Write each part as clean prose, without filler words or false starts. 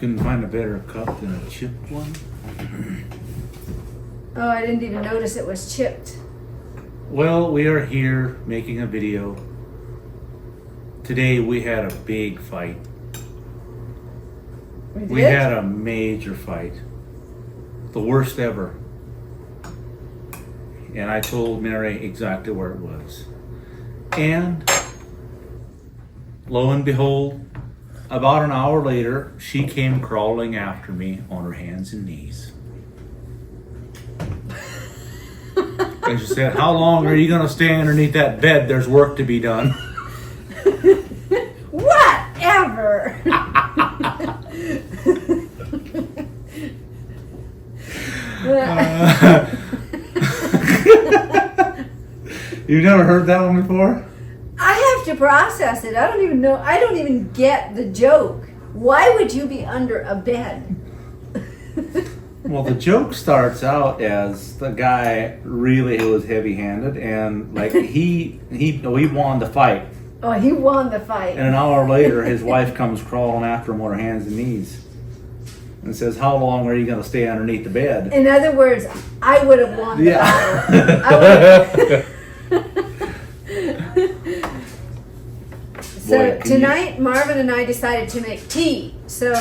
Couldn't find a better cup than a chipped one. Oh, I didn't even notice it was chipped. Well, we are here making a video. Today we had a big fight. We had a major fight. The worst ever. And I told Mary exactly where it was. And lo and behold, about an hour later, she came crawling after me on her hands and knees. And she said, "How long are you going to stay underneath that bed? There's work to be done." Whatever. You've never heard that one before? I have to process it. I don't even know. I don't even get the joke. Why would you be under a bed? Well, the joke starts out as the guy really was heavy-handed, and like he won the fight. Oh, he won the fight. And an hour later, his wife comes crawling after him on her hands and knees, and says, "How long are you going to stay underneath the bed?" In other words, I would have won the battle. So Boy, tonight, Marvin and I decided to make tea. So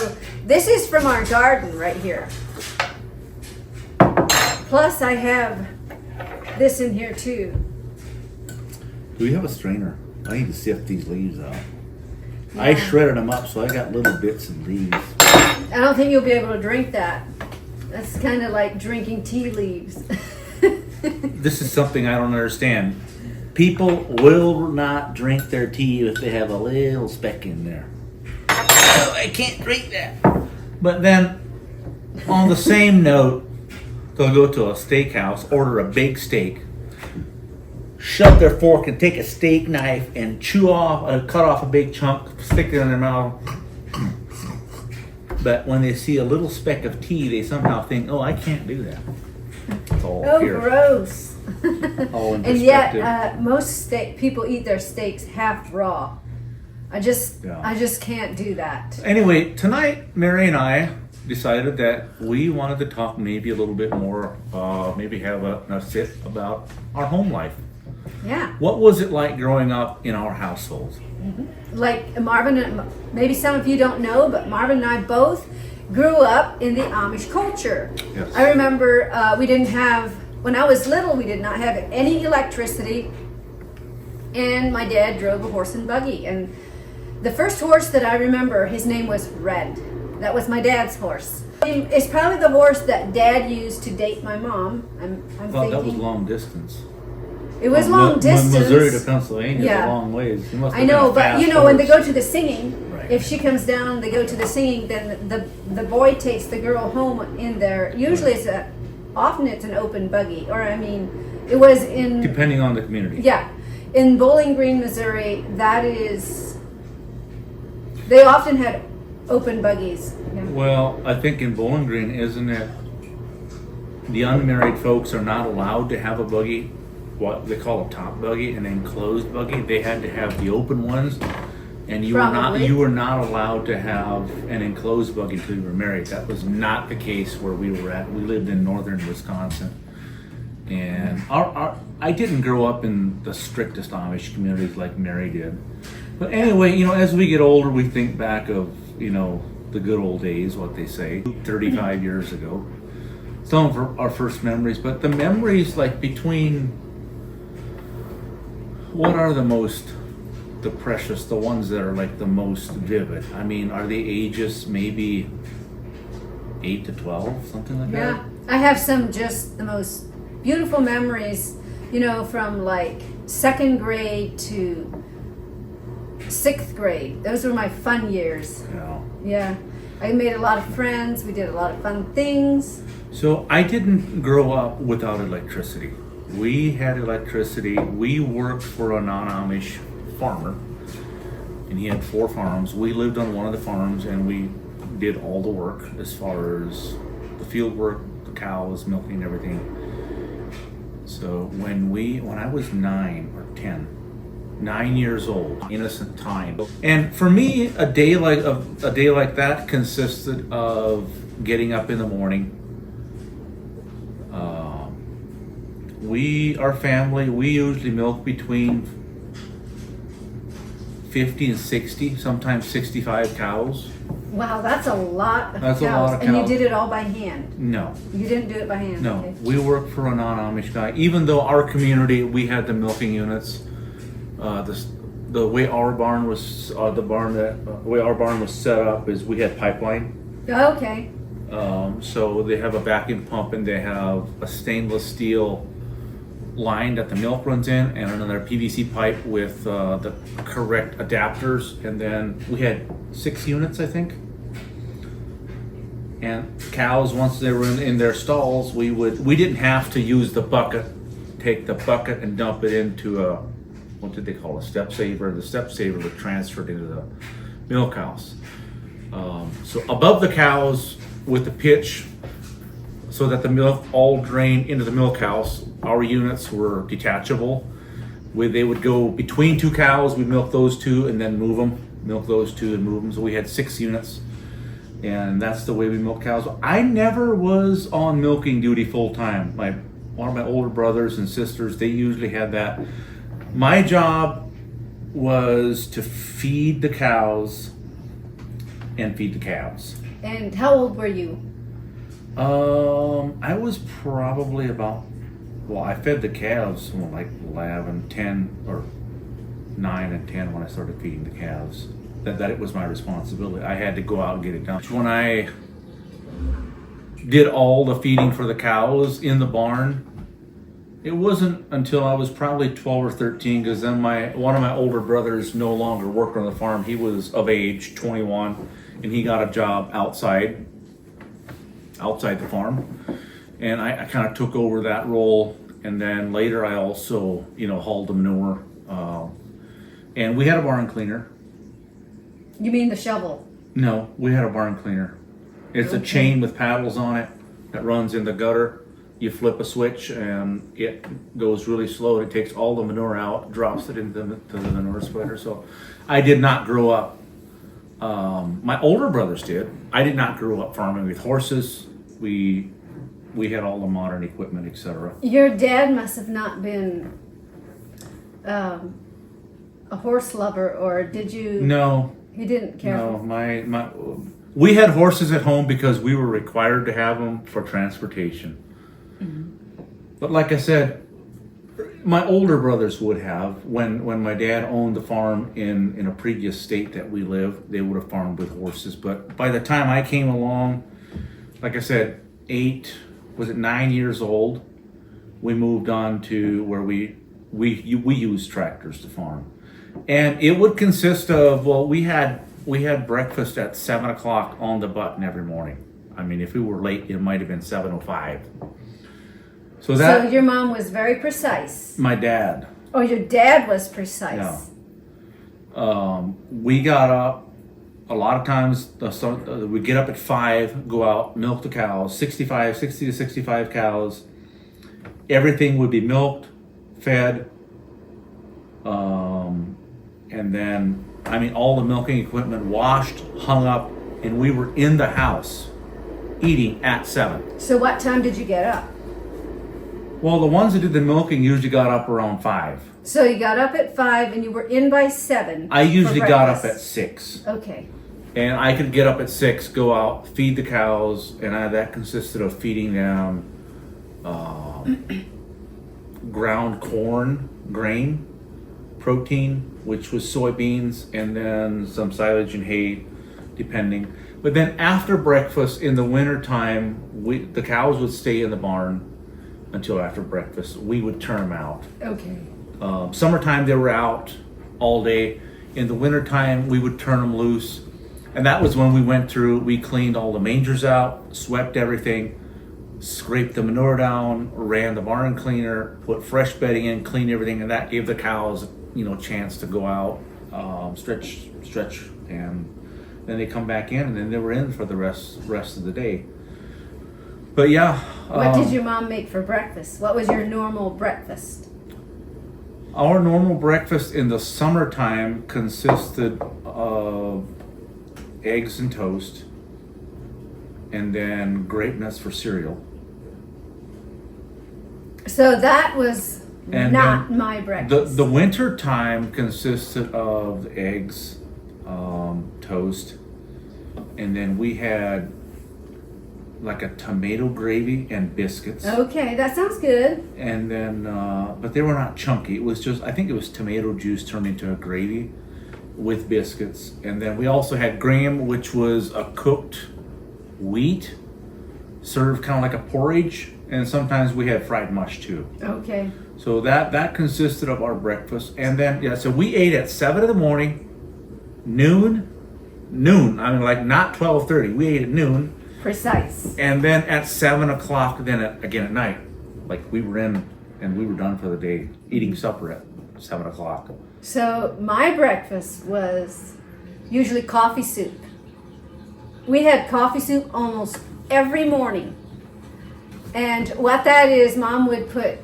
this is from our garden right here. Plus, I have this in here too. Do we have a strainer? I need to sift these leaves out. Yeah. I shredded them up, so I got little bits of leaves. I don't think you'll be able to drink that. That's kind of like drinking tea leaves. This is something I don't understand. People will not drink their tea if they have a little speck in there. Oh, I can't drink that. But then, on the same note, they'll go to a steakhouse, order a big steak, shove their fork and take a steak knife and cut off a big chunk, stick it in their mouth. But when they see a little speck of tea, they somehow think, "Oh, I can't do that." It's all Oh, here. gross. All in And perspective. yet, most people eat their steaks half raw. I just can't do that. Anyway, tonight, Mary and I decided that we wanted to talk maybe a little bit more, maybe have a sit about our home life. Yeah. What was it like growing up in our household? Like Marvin, maybe some of you don't know, but Marvin and I both grew up in the Amish culture. Yes. I remember when I was little, we did not have any electricity, and my dad drove a horse and buggy. And the first horse that I remember, his name was Red. That was my dad's horse. It's probably the horse that Dad used to date my mom. I'm thinking. That was long distance. It was long distance. Missouri to Pennsylvania is Yeah. a long ways. You must I have know, been a but fast you know, when they horse. go to the singing, Right. if she comes down, they go to the singing, then the boy takes the girl home in there. Usually often it's an open buggy, or I mean, it was in, Depending on the community. yeah, in Bowling Green, Missouri, they often had open buggies. Yeah. Well, I think in Bowling Green, isn't it, the unmarried folks are not allowed to have a buggy, what they call a top buggy, an enclosed buggy. They had to have the open ones, and you Probably. were not allowed to have an enclosed buggy until you were married. That was not the case where we were at. We lived in northern Wisconsin, and I didn't grow up in the strictest Amish communities like Mary did. But anyway, you know, as we get older, we think back of, you know, the good old days, what they say, 35 years ago. Some of our first memories, but the memories like between, what are the precious, the ones that are like the most vivid? I mean, are the ages maybe 8 to 12, something like Yeah, that? I have just the most beautiful memories, you know, from like 2nd grade to 6th grade. Those were my fun years. Yeah. Yeah, I made a lot of friends. We did a lot of fun things. So I didn't grow up without electricity. We had electricity. We worked for a non-Amish farmer, and he had 4 farms. We lived on one of the farms, and we did all the work as far as the field work, the cows, milking, everything. So when I was 9 or 10, 9 years old, innocent time. And for me, a day like that consisted of getting up in the morning. Our family, we usually milk between 50 and 60, sometimes 65 cows. Wow, that's a lot of That's cows. a lot of And you cows. did it all by hand? No. You didn't do it by hand? No, Okay. we work for a non-Amish guy. Even though our community, we had the milking units, the way our barn was, the way our barn was set up is we had pipeline. Okay. So they have a vacuum pump and they have a stainless steel line that the milk runs in, and another PVC pipe with the correct adapters. And then we had 6 units, I think. And cows, once they were in their stalls, we didn't have to use the bucket, take the bucket and dump it into a, what did they call a step saver? The step saver was transferred into the milk house. So above the cows with the pitch, so that the milk all drained into the milk house, our units were detachable. They would go between 2 cows, we'd milk those 2 and then move them, milk those 2 and move them. So we had 6 units. And that's the way we milk cows. I never was on milking duty full time. One of my older brothers and sisters, they usually had that. My job was to feed the cows and feed the calves. And how old were you? I was probably I fed the calves when like 11, 10, or 9 and 10 when I started feeding the calves. That it was my responsibility. I had to go out and get it done. When I did all the feeding for the cows in the barn, it wasn't until I was probably 12 or 13, because then one of my older brothers no longer worked on the farm. He was of age, 21, and he got a job outside the farm. And I kind of took over that role. And then later I also, hauled the manure. And we had a barn cleaner. You mean the shovel? No, we had a barn cleaner. It's a Okay. chain with paddles on it that runs in the gutter. You flip a switch and it goes really slow. It takes all the manure out, drops it into the manure spreader. So I did not grow up. My older brothers did. I did not grow up farming with horses. We had all the modern equipment, etc. Your dad must have not been a horse lover, or did you? No. He didn't care. No, we had horses at home because we were required to have them for transportation. Mm-hmm. But like I said, my older brothers would have. When my dad owned the farm in a previous state that we lived, they would have farmed with horses. But by the time I came along, like I said, 9 years old, we moved on to where we used tractors to farm. And it would consist of, we had breakfast at 7 o'clock on the button every morning. I mean, if we were late, it might have been 7:05. So your mom was very precise. My dad. Oh, your dad was precise. Yeah. We got up, a lot of times, we get up at 5, go out, milk the cows, 60 to 65 cows. Everything would be milked, fed, and then, all the milking equipment washed, hung up, and we were in the house eating at 7. So what time did you get up? Well, the ones that did the milking usually got up around 5. So you got up at 5 and you were in by 7. I usually for got up breakfast. at 6. Okay. And I could get up at 6, go out, feed the cows, and that consisted of feeding them ground grain, protein, which was soybeans, and then some silage and hay, depending. But then after breakfast in the wintertime, the cows would stay in the barn until after breakfast. We would turn them out. Okay. Summertime, they were out all day. In the wintertime, we would turn them loose. And that was when we went through, we cleaned all the mangers out, swept everything, scraped the manure down, ran the barn cleaner, put fresh bedding in, cleaned everything, and that gave the cows, a chance to go out, stretch, and then they come back in, and then they were in for the rest of the day. But yeah. What did your mom make for breakfast? What was your normal breakfast? Our normal breakfast in the summertime consisted of eggs and toast, and then grape nuts for cereal. So that was And not then my breakfast. The winter time consisted of eggs, toast, and then we had like a tomato gravy and biscuits. Okay, that sounds good. And then, but they were not chunky. It was just, I think it was tomato juice turned into a gravy with biscuits. And then we also had graham, which was a cooked wheat, served kind of like a porridge. And sometimes we had fried mush too. Okay. So that consisted of our breakfast. And then, yeah, so we ate at 7 in the morning, noon, I mean like not 12:30. We ate at noon. Precise. And then at 7 o'clock, then again at night, like we were in and we were done for the day, eating supper at 7 o'clock. So my breakfast was usually coffee soup. We had coffee soup almost every morning. And what that is, Mom would put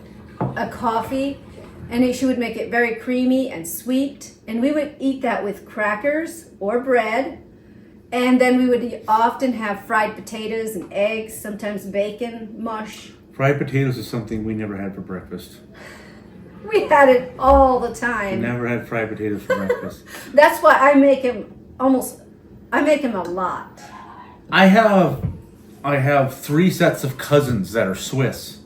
a coffee and she would make it very creamy and sweet. And we would eat that with crackers or bread. And then we would often have fried potatoes and eggs, sometimes bacon, mush. Fried potatoes is something we never had for breakfast. We had it all the We time. never had fried potatoes for breakfast. That's why I make him a lot. I have 3 sets of cousins that are Swiss,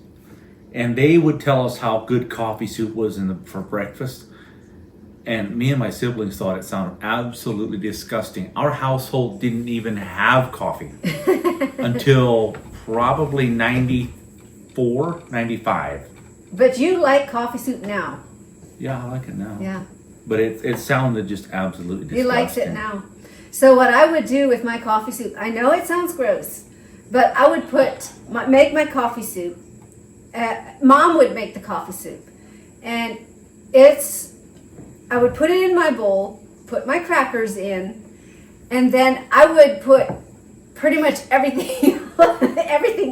and they would tell us how good coffee soup was for breakfast. And me and my siblings thought it sounded absolutely disgusting. Our household didn't even have coffee until probably 94, 95. But you like coffee soup now. Yeah, I like it now. Yeah. But it sounded just absolutely disgusting. He likes it now. So what I would do with my coffee soup, I know it sounds gross, but I would make my coffee soup. Mom would make the coffee soup. And I would put it in my bowl, put my crackers in, and then I would put pretty much everything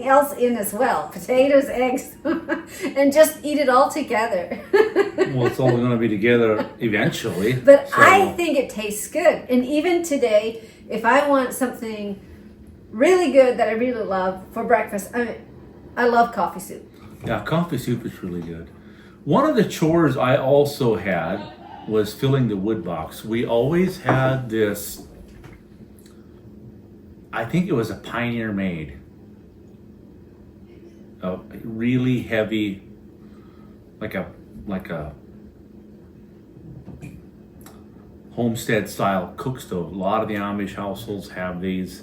else in as well. Potatoes, eggs, and just eat it all together. Well, it's all going to be together eventually. But so. I think it tastes good. And even today, if I want something really good that I really love for breakfast, I love coffee soup. Yeah, coffee soup is really good. One of the chores I also had was filling the wood box. We always had this, I think it was a Pioneer made, a really heavy, like a homestead style cook stove. A lot of the Amish households have these.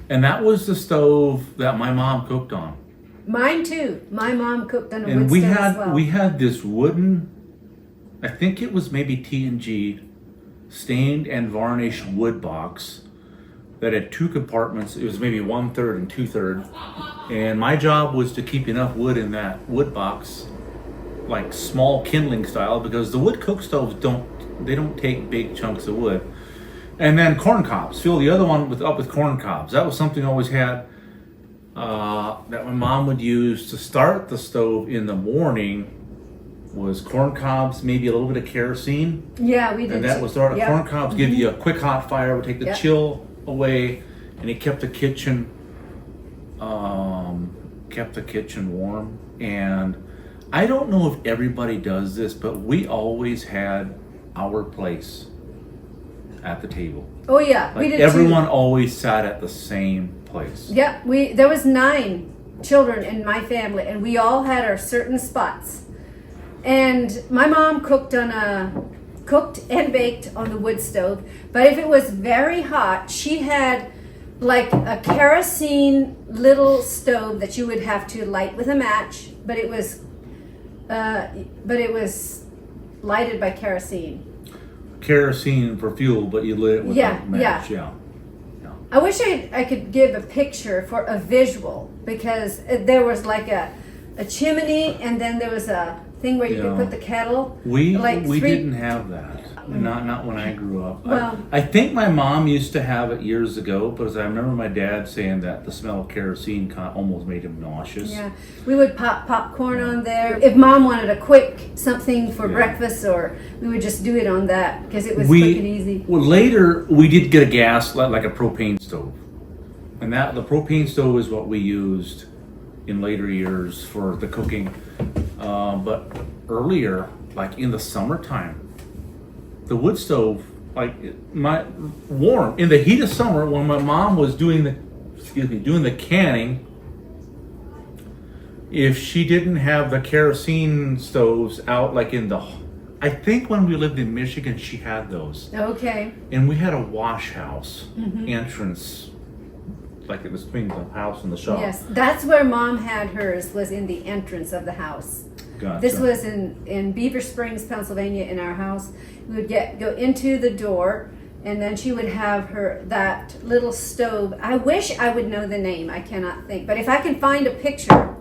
And that was the stove that my mom cooked on. Mine too. My mom cooked on a And wood stove as well. we had this wooden, I think it was maybe T&G, stained and varnished wood box that had 2 compartments. It was maybe 1/3 and 2/3. And my job was to keep enough wood in that wood box, like small kindling style, because the wood cook stoves don't take big chunks of wood. And then corn cobs. Fill the other one up with corn cobs. That was something I always had that my mom would use to start the stove in the morning. Was corn cobs, maybe a little bit of kerosene. Yeah, we did. And that was sort of corn cobs give you a quick hot fire, would take the chill away, and it kept the kitchen warm. And I don't know if everybody does this, but we always had our place at the table. Oh yeah, Like we did everyone too. always sat at the same place. Yeah, there was 9 children in my family, and we all had our certain spots. And my mom cooked and baked on the wood stove. But if it was very hot, she had like a kerosene little stove that you would have to light with a match. But it was lighted by kerosene. Kerosene for fuel, but you lit it with a match. Yeah. I wish I could give a picture for a visual, because there was like a chimney, and then there was a thing where you could put the kettle. We like didn't have that. Not when I grew up. Well- I think my mom used to have it years ago, but as I remember my dad saying that the smell of kerosene almost made him nauseous. Yeah, we would pop popcorn on there. If Mom wanted a quick something for Yeah. breakfast, or we would just do it on that because it was quick and easy. Well, later we did get a gas like a propane stove, and the propane stove is what we used in later years for the cooking. But earlier, like in the summertime, the wood stove, warm in the heat of summer when my mom was doing the canning. If she didn't have the kerosene stoves out, I think when we lived in Michigan, she had those. Okay. And we had a wash house entrance, like it was between the house and the shop. Yes, that's where Mom had hers, was in the entrance of the house. Gotcha. This was in Beaver Springs, Pennsylvania, in our house. We would go into the door, and then she would have that little stove. I wish I would know the name. I cannot think. But if I can find a picture,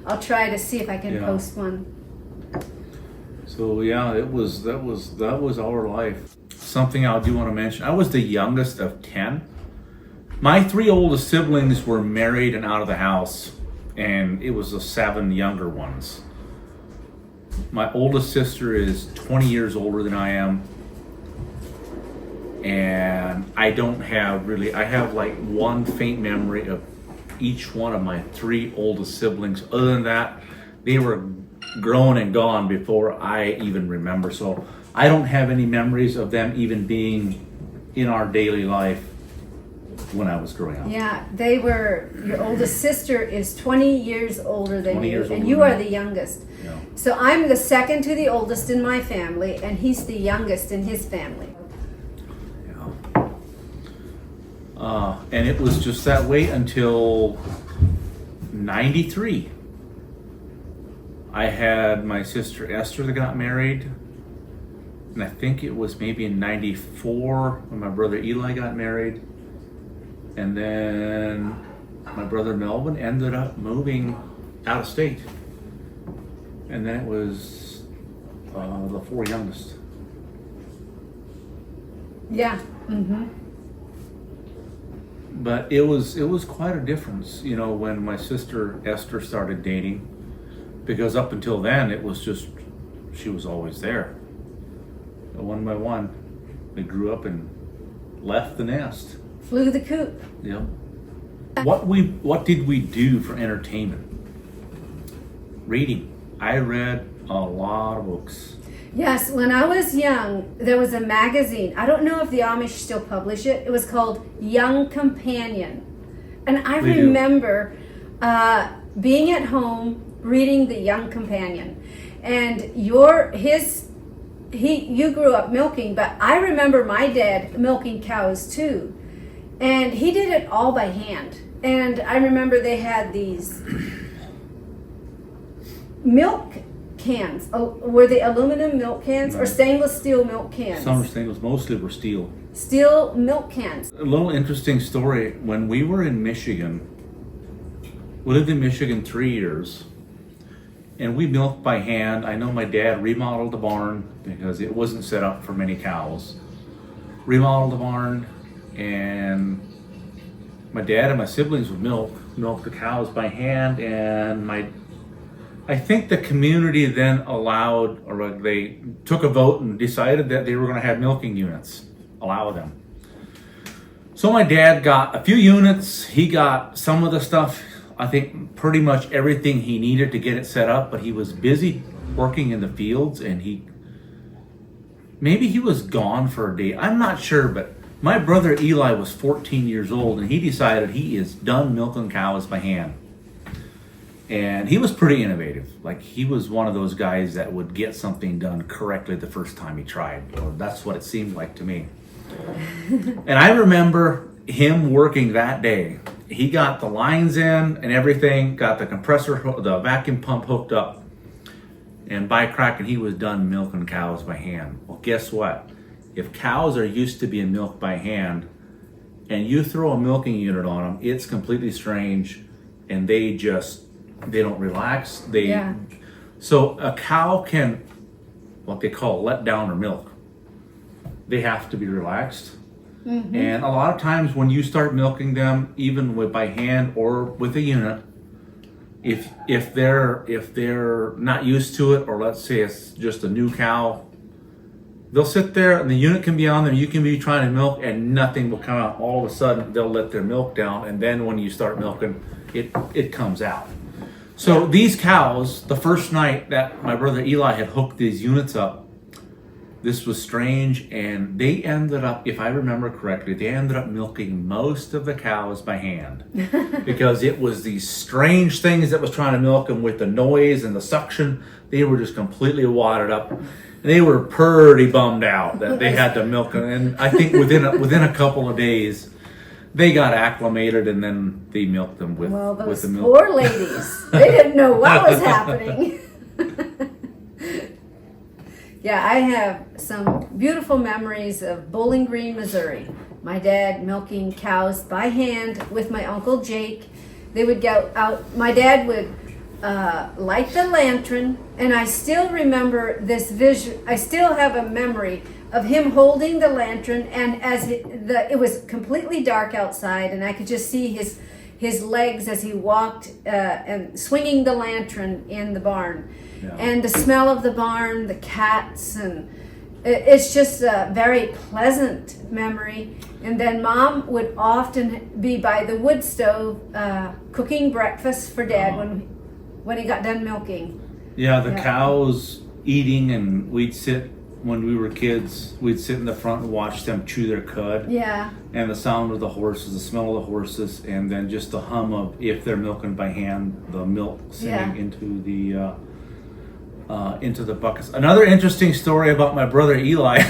I'll try to see if I can post one. So yeah, that was our life. Something I do want to mention. I was the youngest of 10. My 3 oldest siblings were married and out of the house, and it was the 7 younger ones. My oldest sister is 20 years older than I am, and I have like one faint memory of each one of my 3 oldest siblings. Other than that, they were grown and gone before I even remember. So I don't have any memories of them even being in our daily life when I was growing up. Yeah, your oldest sister is 20 years older than 20 you, years and older you than are me. the youngest. Yeah. So I'm the second to the oldest in my family, and he's the youngest in his family. And it was just that way until 93. I had my sister Esther that got married, and I think it was maybe in 94 when my brother Eli got married. And then my brother Melvin ended up moving out of state. And then it was the 4 youngest. Yeah. Mm-hmm. But it was quite a difference, when my sister Esther started dating, because up until then it was just she was always there. But one by one, they grew up and left the nest. Flew the coop. Yep. What did we do for entertainment? Reading. I read a lot of books. Yes, when I was young, there was a magazine. I don't know if the Amish still publish it. It was called Young Companion. And I remember being at home reading the Young Companion. And you grew up milking, but I remember my dad milking cows too. And he did it all by hand. And I remember they had these milk cans. Were they aluminum milk cans or stainless steel milk cans? Some were stainless, mostly were steel. Steel milk cans. A little interesting story. When we were in Michigan, we lived in Michigan 3 years, and we milked by hand. I know my dad remodeled the barn because it wasn't set up for many cows. Remodeled the barn, and my dad and my siblings would milk the cows by hand, and I think the community then allowed, or they took a vote and decided that they were going to have milking units, allow them. So my dad got a few units. He got some of the stuff, I think pretty much everything he needed to get it set up, but he was busy working in the fields, and maybe he was gone for a day. I'm not sure, but my brother Eli was 14 years old, and he decided he is done milking cows by hand. And he was pretty innovative. Like, he was one of those guys that would get something done correctly the first time he tried. Or that's what it seemed like to me. And I remember him working that day. He got the lines in and everything, got the the vacuum pump hooked up. And by cracking, he was done milking cows by hand. Well, guess what? If cows are used to being milked by hand, and you throw a milking unit on them, it's completely strange, and they don't relax. So a cow can, what they call let down her milk. they have to be relaxed. And a lot of times when you start milking them, even by hand or with a unit, if they're not used to it, or let's say it's just a new cow, they'll sit there and the unit can be on them. You can be trying to milk and nothing will come out. All of a sudden they'll let their milk down, and then when you start milking, it comes out. So these cows, the first night that my brother Eli had hooked these units up, this was strange, and they ended up, if I remember correctly, they ended up milking most of the cows by hand because it was these strange things that was trying to milk them with the noise and the suction. They were just completely wadded up. They were pretty bummed out that they had to milk them, and I think within a couple of days, they got acclimated, and then they milked them with the milk. Poor ladies, they didn't know what was happening. Yeah, I have some beautiful memories of Bowling Green, Missouri. My dad milking cows by hand with my Uncle Jake. They would go out, my dad would light the lantern, and I still remember this vision. I still have a memory of him holding the lantern, and as it was completely dark outside, and I could just see his legs as he walked and swinging the lantern in the barn. Yeah. And the smell of the barn, the cats, and it's just a very pleasant memory. And then Mom would often be by the wood stove cooking breakfast for Dad when he got done milking. Yeah, the cows eating, and we'd sit, when we were kids, we'd sit in the front and watch them chew their cud. Yeah. And the sound of the horses, the smell of the horses, and then just the hum of, if they're milking by hand, the milk singing into the buckets. Another interesting story about my brother Eli.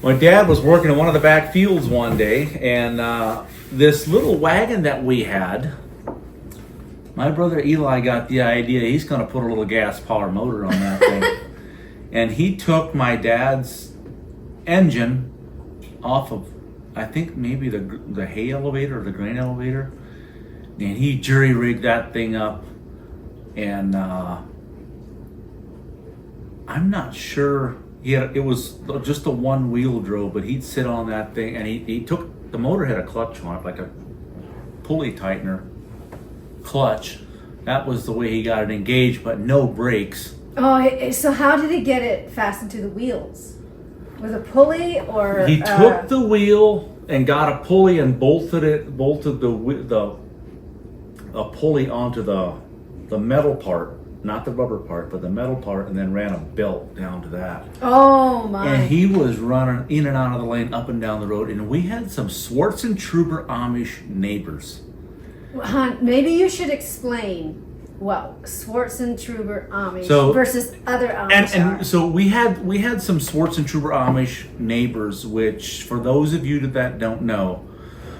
My dad was working in one of the back fields one day, and this little wagon that we had, my brother Eli got the idea he's going to put a little gas power motor on that thing. And he took my dad's engine off of, I think maybe the hay elevator or the grain elevator, and he jury rigged that thing up. And I'm not sure, it was just a one wheel drove, but he'd sit on that thing, and he took, the motor had a clutch on it, like a pulley tightener clutch. That was the way he got it engaged, but no brakes. Oh, so how did he get it fastened to the wheels? With a pulley, or? He took the wheel and got a pulley and bolted a pulley onto the metal part, not the rubber part, but the metal part, and then ran a belt down to that. Oh my. And he was running in and out of the lane, up and down the road, and we had some Schwarzentroober Amish neighbors. Hon, maybe you should explain what Schwarzentroober Amish versus other Amish and so we had some Schwarzentroober Amish neighbors, which, for those of you that don't know,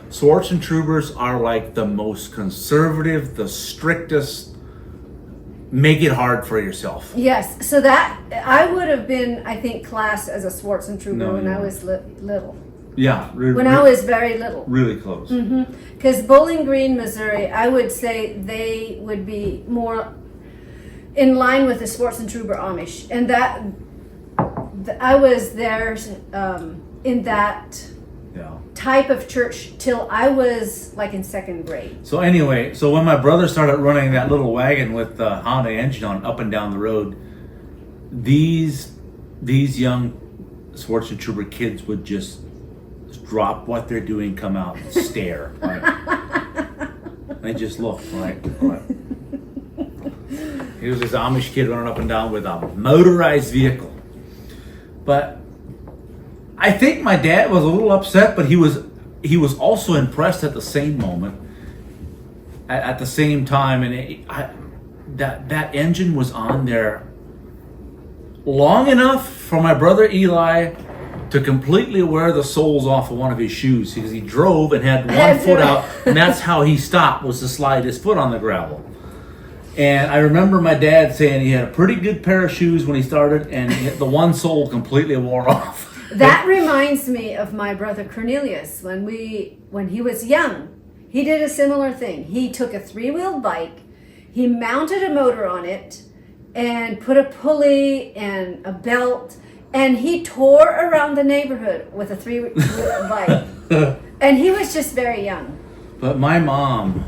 Schwarzentroopers are like the most conservative, the strictest, make it hard for yourself. Yes, so that I would have been, I think, classed as a Schwarzentroober when I was little. Yeah. When I was very little. Really close. Because Bowling Green, Missouri, I would say they would be more in line with the Schwarzentroober Amish. And that, I was there in that type of church till I was like in second grade. So anyway, so when my brother started running that little wagon with the Honda engine on up and down the road, these young Schwarzentroober kids would just drop what they're doing, come out and stare. They just look like he was this Amish kid running up and down with a motorized vehicle. But I think my dad was a little upset, but he was also impressed at the same moment, at the same time, and that engine was on there long enough for my brother Eli to completely wear the soles off of one of his shoes, because he drove and had one foot out, and that's how he stopped, was to slide his foot on the gravel. And I remember my dad saying he had a pretty good pair of shoes when he started, and the one sole completely wore off. That reminds me of my brother Cornelius. When he was young, he did a similar thing. He took a 3-wheeled bike, he mounted a motor on it, and put a pulley and a belt, and he tore around the neighborhood with a 3-wheel bike. And he was just very young. But my mom,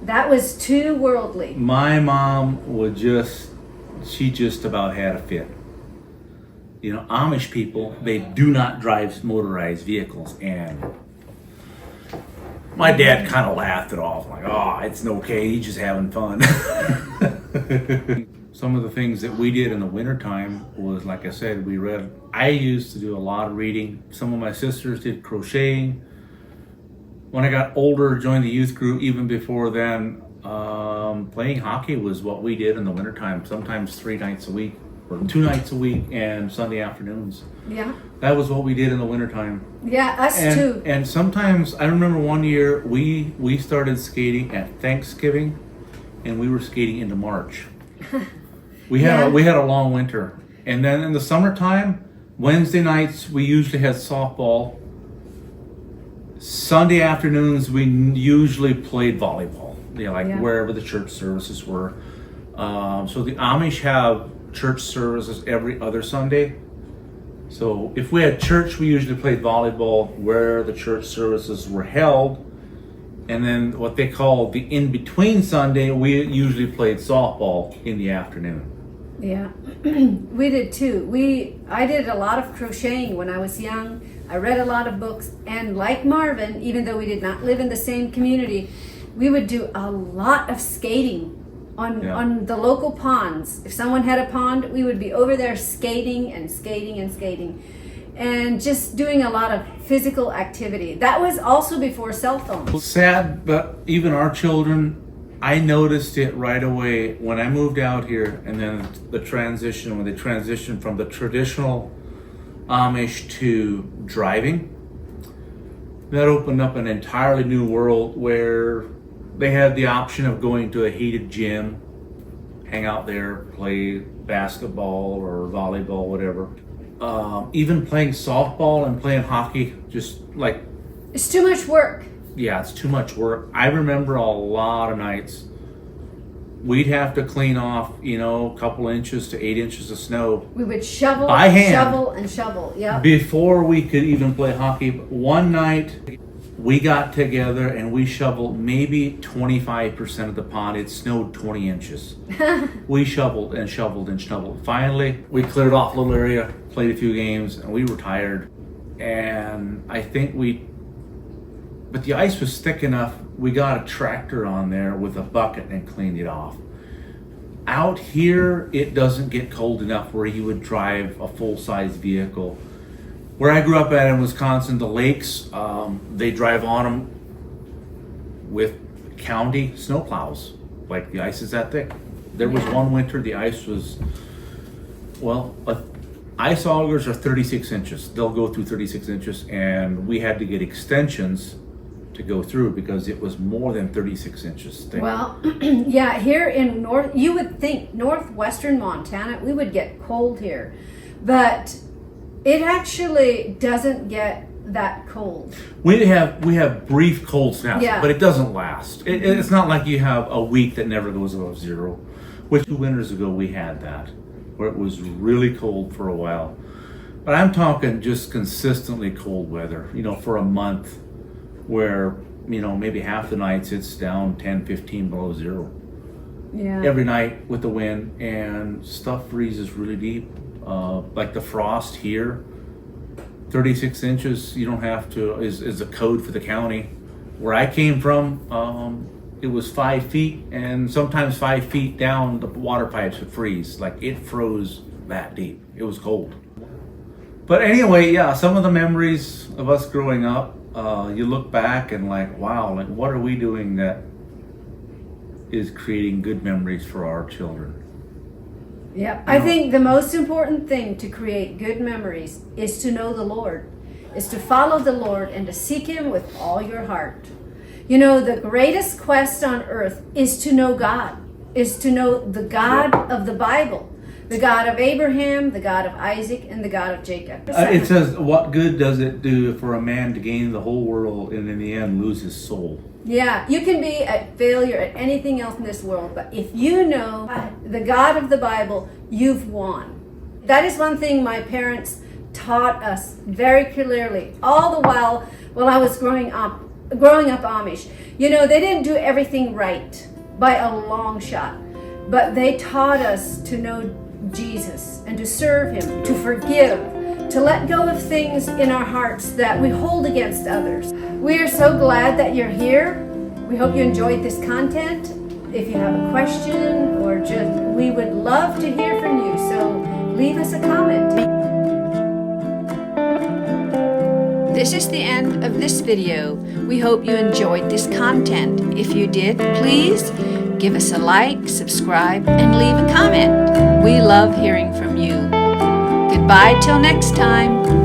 that was too worldly. My mom she just about had a fit. You know, Amish people, they do not drive motorized vehicles, and my dad kind of laughed it off, like, oh, it's okay, he's just having fun. Some of the things that we did in the wintertime was, like I said, we read. I used to do a lot of reading. Some of my sisters did crocheting. When I got older, joined the youth group. Even before then, playing hockey was what we did in the wintertime, sometimes 3 nights a week, or 2 nights a week, and Sunday afternoons. Yeah. That was what we did in the wintertime. Yeah, us too. And sometimes, I remember one year, we started skating at Thanksgiving, and we were skating into March. We had a long winter. And then in the summertime, Wednesday nights, we usually had softball. Sunday afternoons, we usually played volleyball, wherever the church services were. So the Amish have church services every other Sunday. So if we had church, we usually played volleyball where the church services were held. And then what they call the in-between Sunday, we usually played softball in the afternoon. Yeah, we did too. I did a lot of crocheting when I was young. I read a lot of books, and like Marvin, even though we did not live in the same community, we would do a lot of skating on the local ponds. If someone had a pond, we would be over there skating and skating and skating, and just doing a lot of physical activity. That was also before cell phones. Sad, but even our children, I noticed it right away when I moved out here, and then when they transitioned from the traditional Amish to driving. That opened up an entirely new world where they had the option of going to a heated gym, hang out there, play basketball or volleyball, whatever. Even playing softball and playing hockey, just like... It's too much work. Yeah, it's too much work. I remember a lot of nights we'd have to clean off, a couple inches to 8 inches of snow. We would shovel, by hand, shovel, and shovel. Yeah. Before we could even play hockey. One night we got together and we shoveled maybe 25% of the pond. It snowed 20 inches. We shoveled and shoveled and shoveled. Finally, we cleared off a little area, played a few games, and we were tired. And I think but the ice was thick enough, we got a tractor on there with a bucket and cleaned it off. Out here, it doesn't get cold enough where you would drive a full-size vehicle. Where I grew up at in Wisconsin, the lakes, they drive on them with county snowplows. Like, the ice is that thick. There was one winter, the ice was, ice augers are 36 inches. They'll go through 36 inches, and we had to get extensions to go through because it was more than 36 inches thick. Well, yeah, here in you would think northwestern Montana, we would get cold here, but it actually doesn't get that cold. We have brief cold snaps, yeah, but it doesn't last. It's not like you have a week that never goes above zero. Which 2 winters ago we had that, where it was really cold for a while. But I'm talking just consistently cold weather, for a month, where maybe half the nights it's down 10, 15 below zero. Yeah. Every night with the wind, and stuff freezes really deep. Like the frost here, 36 inches. You don't have to is a code for the county. Where I came from, it was 5 feet, and sometimes 5 feet down the water pipes would freeze. Like, it froze that deep. It was cold. But anyway, yeah, some of the memories of us growing up. You look back and wow, what are we doing that is creating good memories for our children? Yeah, I think the most important thing to create good memories is to know the Lord, is to follow the Lord and to seek Him with all your heart. The greatest quest on earth is to know God, is to know the God of the Bible, The God of Abraham, the God of Isaac, and the God of Jacob. It says, what good does it do for a man to gain the whole world and in the end lose his soul? Yeah, you can be a failure at anything else in this world, but if you know the God of the Bible, you've won. That is one thing my parents taught us very clearly, all the while I was growing up Amish. You know, they didn't do everything right by a long shot, but they taught us to know Jesus and to serve him, to forgive, to let go of things in our hearts that we hold against others. We are so glad that you're here. We hope you enjoyed this content. If you have a question or we would love to hear from you, so leave us a comment. This is the end of this video. We hope you enjoyed this content. If you did, please give us a like, subscribe, and leave a comment. We love hearing from you. Goodbye till next time.